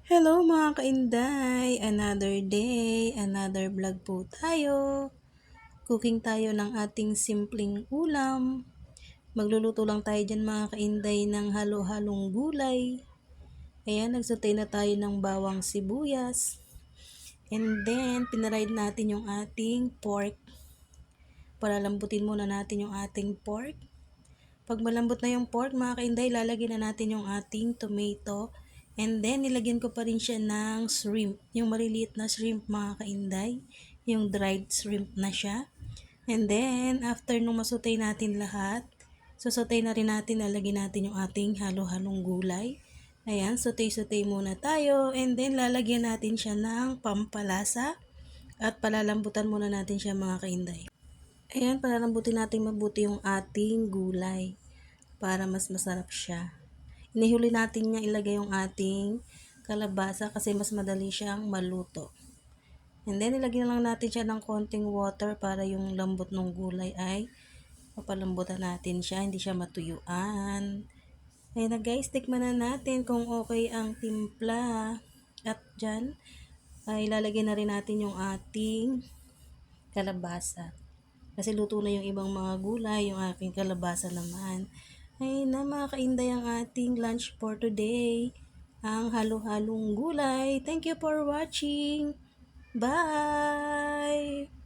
Hello mga kainday! Another day, another vlog po tayo. Cooking tayo ng ating simpleng ulam. Magluluto lang tayo dyan mga kainday ng halo-halong gulay. Ayan, nagsutay na tayo ng bawang sibuyas. And then, pinaride natin yung ating pork. Palalambutin muna natin yung ating pork. Pag malambot na yung pork, mga kainday, lalagyan na natin yung ating tomato. And then, nilagyan ko pa rin siya ng shrimp. Yung maliliit na shrimp, mga kainday. Yung dried shrimp na siya. And then, after nung masutay natin lahat, susutay na rin natin, lalagyan natin yung ating halo-halong gulay. Ayan, sutay-sutay muna tayo. And then, lalagyan natin siya ng pampalasa. At palalambutan muna natin siya mga kainday. Ayan, palalambutin natin mabuti yung ating gulay para mas masarap siya. Inihuli natin niya ilagay yung ating kalabasa kasi mas madali siyang maluto. And then, ilagyan lang natin siya ng konting water para yung lambot ng gulay ay papalambutan natin siya, hindi siya matuyuan. Ayun na guys, tikman na natin kung okay ang timpla. At dyan, ay lalagyan na rin natin yung ating kalabasa. Kasi luto na yung ibang mga gulay, yung aking kalabasa naman. Ayun na mga kainday ang ating lunch for today. Ang halo-halong gulay. Thank you for watching. Bye!